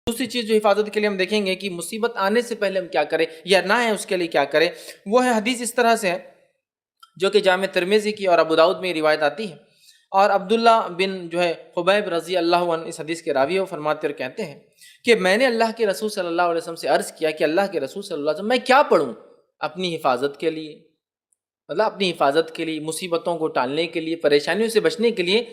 دوسری چیز جو حفاظت کے لیے ہم دیکھیں گے کہ مصیبت آنے سے پہلے ہم کیا کریں یا نہ ہے اس کے لیے کیا کریں، وہ ہے حدیث اس طرح سے ہے جو کہ جامع ترمذی کی اور ابو داؤد میں یہ روایت آتی ہے، اور عبداللہ بن جو ہے خبیب رضی اللہ عنہ اس حدیث کے راوی، وہ فرماتے اور کہتے ہیں کہ میں نے اللہ کے رسول صلی اللہ علیہ وسلم سے عرض کیا کہ اللہ کے رسول صلی اللہ علیہ وسلم میں کیا پڑھوں اپنی حفاظت کے لیے، مطلب اپنی حفاظت کے لیے، مصیبتوں کو ٹالنے کے لیے، پریشانیوں سے بچنے کے لیے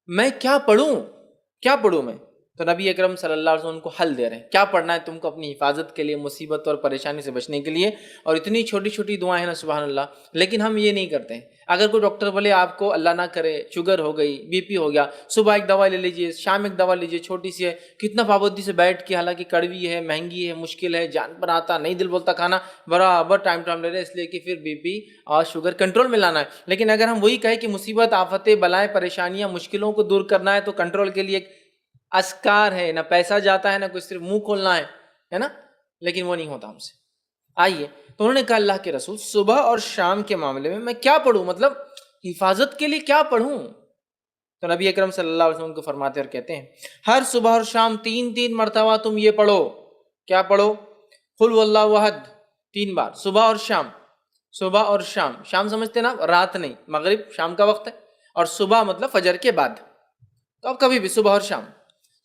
میں کیا پڑھوں میں؟ تو نبی اکرم صلی اللہ علیہ وسلم ان کو حل دے رہے ہیں کیا پڑھنا ہے تم کو اپنی حفاظت کے لیے، مصیبت اور پریشانی سے بچنے کے لیے، اور اتنی چھوٹی چھوٹی دعائیں ہیں نا سبحان اللہ، لیکن ہم یہ نہیں کرتے ہیں۔ اگر کوئی ڈاکٹر بولے آپ کو اللہ نہ کرے شوگر ہو گئی، بی پی ہو گیا، صبح ایک دوا لے لیجئے، شام ایک دوا لیجئے، چھوٹی سی ہے، کتنا پابندی سے بیٹھ کے، حالانکہ کڑوی ہے، مہنگی ہے، مشکل ہے، جان پر آتا نہیں، دل بولتا کھانا، برابر ٹائم لے رہے اس لیے کہ پھر بی پی اور شوگر کنٹرول میں لانا ہے۔ لیکن اگر ہم وہی کہیں کہ مصیبت، آفتیں، بلائیں، پریشانیاں، مشکلوں کو دور کرنا ہے تو کنٹرول کے لیے ایک اذکار ہے، نہ پیسہ جاتا ہے، نہ کوئی صرف منہ کھولنا ہے نا، لیکن وہ نہیں ہوتا ہم سے۔ آئیے تو انہوں نے کہا اللہ کے رسول صبح اور شام کے معاملے میں کیا پڑھوں، مطلب حفاظت کے لیے کیا پڑھوں؟ تو نبی اکرم صلی اللہ علیہ وسلم کو فرماتے اور کہتے ہیں ہر صبح اور شام 3 مرتبہ تم یہ پڑھو، کیا پڑھو؟ قل واللہ احد 3 بار، صبح اور شام، صبح اور شام، شام سمجھتے نا رات نہیں، مغرب شام کا وقت ہے، اور صبح مطلب فجر کے بعد، تو اب کبھی بھی صبح اور شام،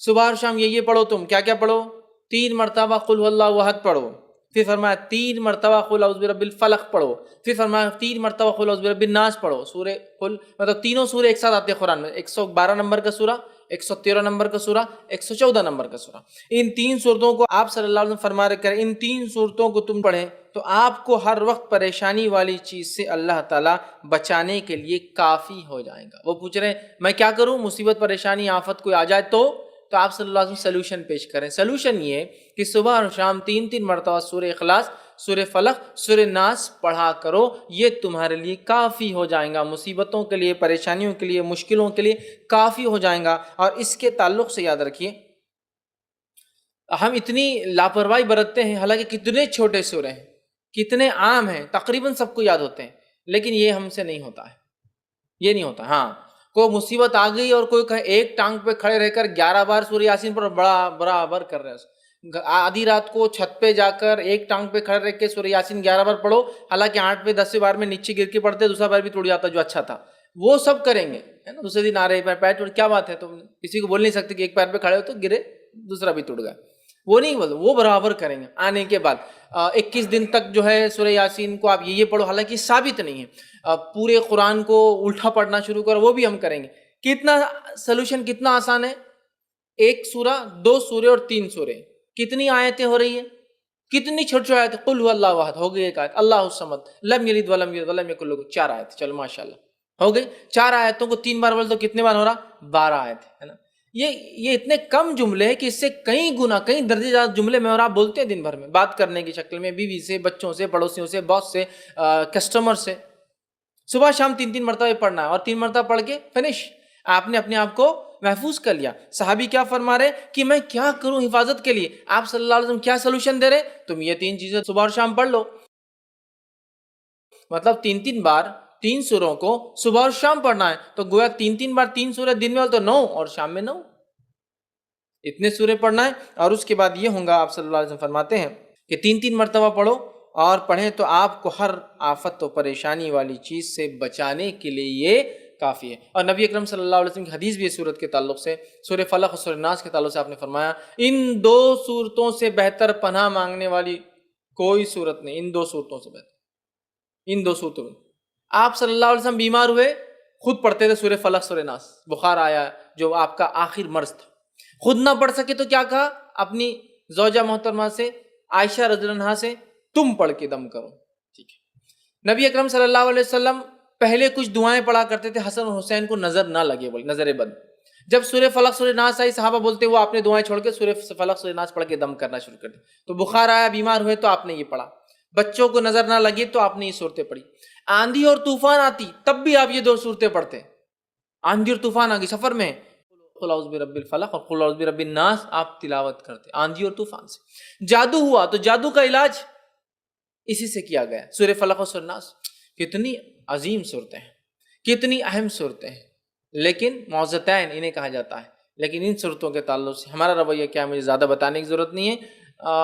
صبح اور شام یہ پڑھو تم، کیا پڑھو؟ 3 مرتبہ قل واللہ احد پڑھو، پھر فرمایا 3 مرتبہ قل اعوذ برب الفلق پڑھو، پھر فرمایا 3 مرتبہ قل اعوذ برب الناس پڑھو۔ سورہ قل مطلب تینوں سورے ایک ساتھ آتے ہیں قرآن میں، 112 نمبر کا سورہ، 113 نمبر کا سورہ، 114 نمبر کا سورہ، ان 3 صورتوں کو آپ صلی اللہ علیہ وسلم فرما رہے کریں، ان 3 صورتوں کو تم پڑھیں تو آپ کو ہر وقت پریشانی والی چیز سے اللہ تعالیٰ بچانے کے لیے کافی ہو جائے گا۔ وہ پوچھ رہے ہیں میں کیا کروں، مصیبت، پریشانی، آفت کوئی آ جائے تو آپ صلی اللہ علیہ وسلم سلوشن پیش کریں۔ سلوشن یہ ہے کہ صبح اور شام 3 مرتبہ سورہ اخلاص، سورہ فلق، سورہ ناس پڑھا کرو، یہ تمہارے لیے کافی ہو جائے گا، مصیبتوں کے لیے، پریشانیوں کے لیے، مشکلوں کے لیے کافی ہو جائے گا۔ اور اس کے تعلق سے یاد رکھیے ہم اتنی لاپرواہی برتتے ہیں، حالانکہ کتنے چھوٹے سورے ہیں، کتنے عام ہیں، تقریباً سب کو یاد ہوتے ہیں، لیکن یہ ہم سے نہیں ہوتا ہے، یہ نہیں ہوتا۔ ہاں کوئی مصیبت آ گئی اور کوئی کہے ایک ٹانگ پہ کھڑے رہ کر 11 بار سورہ یاسین پر برابر کر رہے ہیں، آدھی رات کو چھت پہ جا کر ایک ٹانگ پہ کھڑے رہ کے سورہ یاسین 11 بار پڑھو، حالانکہ 8 پہ 10 بار میں نیچے گر کے پڑھتے، دوسرا بار بھی ٹوٹ جاتا جو اچھا تھا، وہ سب کریں گے نا، دوسرے دن آ رہے پیر ٹوٹ، کیا بات ہے، تم کسی کو بول نہیں سکتے کہ ایک پیر پہ کھڑے ہو تو گرے دوسرا بھی ٹوٹ گیا، وہ نہیں بولو، وہ برابر کریں گے۔ آنے کے بعد 21 دن تک جو ہے سورہ یاسین کو آپ یہ پڑھو، حالانکہ ثابت نہیں ہے، پورے قرآن کو الٹا پڑھنا شروع کرو، وہ بھی ہم کریں گے۔ کتنا سلوشن، کتنا آسان ہے، 1 سورہ، 2 سورے اور 3 سورے، کتنی آیتیں ہو رہی ہیں، کتنی چھوٹی چھوٹی آیتیں، قل هو اللہ احد ہو گئی ایک آیت، اللہ الصمد لم یلد ولم یولد ولم یکن لہ، 4 آیت، چلو ماشاءاللہ ہو گئی۔ 4 آیتوں کو 3 بار بول تو کتنے بار ہو رہا؟ 12 آیت ہے نا۔ یہ اتنے کم جملے ہیں کہ اس سے کئی گنا، کئی درجے زیادہ جملے میں اور آپ بولتے ہیں دن بھر میں، بات کرنے کی شکل میں، بیوی سے، بچوں سے، پڑوسیوں سے، باس سے، کسٹمر سے۔ صبح شام 3 مرتبہ پڑھنا ہے، اور 3 مرتبہ پڑھ کے فنش، آپ نے اپنے آپ کو محفوظ کر لیا۔ صحابی کیا فرما رہے کہ میں کیا کروں حفاظت کے لیے، آپ صلی اللہ علیہ وسلم کیا سلوشن دے رہے، تم یہ 3 چیزیں صبح اور شام پڑھ لو، مطلب 3 بار 3 سوروں کو صبح اور شام پڑھنا ہے، تو گویا 3 بار 3 سورہ دن میں تو 9 اور شام میں 9، اتنے سورے پڑھنا ہے۔ اور اس کے بعد یہ ہوں گا، آپ صلی اللہ علیہ وسلم فرماتے ہیں کہ 3 مرتبہ پڑھو اور پڑھیں تو آپ کو ہر آفت و پریشانی والی چیز سے بچانے کے لیے یہ کافی ہے۔ اور نبی اکرم صلی اللہ علیہ وسلم کی حدیث بھی اس صورت کے تعلق سے، سورہ فلق اور سورہ ناس کے تعلق سے آپ نے فرمایا ان 2 صورتوں سے بہتر پناہ مانگنے والی کوئی صورت نہیں، ان 2 صورتوں سے بہتر، ان 2 صورتوں میں۔ آپ صلی اللہ علیہ وسلم بیمار ہوئے، خود پڑھتے تھے سورہ فلق سورہ ناس، بخار آیا جو آپ کا آخر مرض تھا، خود نہ پڑھ سکے تو کیا کہا اپنی زوجہ محترمہ سے، عائشہ رضی اللہ عنہا سے، تم پڑھ کے دم کرو، ٹھیک ہے۔ نبی اکرم صلی اللہ علیہ وسلم پہلے کچھ دعائیں پڑھا کرتے تھے، حسن اور حسین کو نظر نہ لگے، بولے نظر بد، جب سورہ فلق سورہ ناس آئی، صحابہ بولتے وہ آپ نے دعائیں چھوڑ کے سورہ فلق سورہ ناس پڑھ کے دم کرنا شروع کر دیا، تو بخار آیا، بیمار ہوئے تو آپ نے یہ پڑھا، بچوں کو نظر نہ لگے تو آپ نے یہ صورتیں پڑھی، آندھی اور طوفان آتی تب بھی آپ یہ 2 صورتیں پڑھتے، آندھی اور طوفان آ گئی سفر میں، قل اعوذ برب الفلق اور قل اعوذ برب الناس آپ تلاوت کرتے آندھی اور طوفان سے۔ جادو ہوا تو جادو کا علاج اسی سے کیا گیا، سورہ فلق اور سورہ ناس، کتنی عظیم صورتیں ہیں، کتنی اہم صورتیں ہیں، لیکن معوذتین انہیں کہا جاتا ہے، لیکن ان صورتوں کے تعلق سے ہمارا رویہ کیا ہے مجھے زیادہ بتانے کی ضرورت نہیں ہے.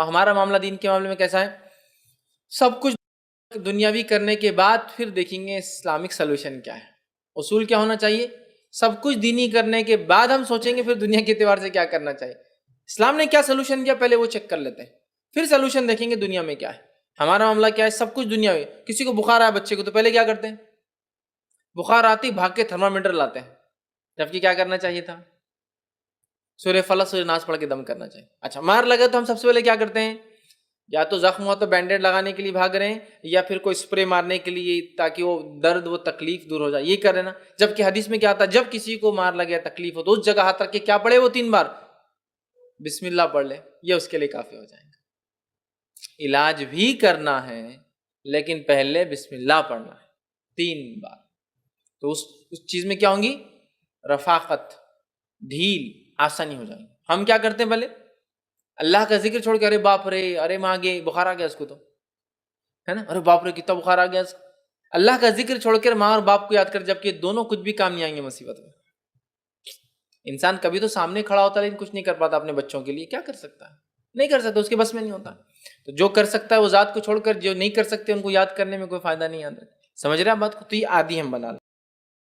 ہمارا معاملہ دین کے معاملے میں کیسا ہے؟ سب کچھ دنیاوی کرنے کے بعد پھر دیکھیں گے اسلامک سلوشن کیا ہے. اصول کیا ہونا چاہیے؟ سب کچھ دینی کرنے کے بعد ہم سوچیں گے پھر دنیا کے اعتبار سے کیا کرنا چاہیے. اسلام نے کیا سلوشن کیا پہلے وہ چیک کر لیتے ہیں, پھر سلوشن دیکھیں گے دنیا میں کیا ہے. ہمارا معاملہ کیا ہے؟ سب کچھ دنیا میں. کسی کو بخار آیا بچے کو تو پہلے کیا کرتے ہیں؟ بخار آتی بھاگ کے تھرمامیٹر لاتے ہیں, جبکہ کیا کرنا چاہیے تھا؟ سورہ فلق سورہ ناس پڑھ کے دم کرنا چاہیے. اچھا مار لگے تو ہم سب سے پہلے کیا کرتے ہیں؟ یا تو زخم ہوا تو بینڈیڈ لگانے کے لیے بھاگ رہے ہیں, یا پھر کوئی اسپرے مارنے کے لیے تاکہ وہ درد وہ تکلیف دور ہو جائے, یہ کر رہے نا. جبکہ حدیث میں کیا آتا ہے؟ جب کسی کو مار لگے تکلیف ہو تو اس جگہ ہاتھ رکھ کے کیا پڑھے وہ 3 بار بسم اللہ پڑھ لے, یہ اس کے لیے کافی ہو جائے گا. علاج بھی کرنا ہے لیکن پہلے بسم اللہ پڑھنا ہے 3 بار. تو اس چیز میں کیا ہوں گی؟ رفاقت, ڈھیل, آسانی ہو جائے گی. ہم کیا کرتے ہیں پہلے اللہ کا ذکر چھوڑ کے ارے باپ رے, ارے ماں گے بخار آ گیا اس کو تو ہے نا, ارے باپ رے کتنا بخار آ گیا. اللہ کا ذکر چھوڑ کر ماں اور باپ کو یاد کر, جبکہ دونوں کچھ بھی کام نہیں آئیں گے مصیبت میں. انسان کبھی تو سامنے کھڑا ہوتا ہے لیکن کچھ نہیں کر پاتا اپنے بچوں کے لیے. کیا کر سکتا ہے؟ نہیں کر سکتا, اس کے بس میں نہیں ہوتا. تو جو کر سکتا ہے وہ ذات کو چھوڑ کر جو نہیں کر سکتے ان کو یاد کرنے میں کوئی فائدہ نہیں آتا. سمجھ رہے ہیں بات کو؟ تو یہ عادی ہم بنا لیں.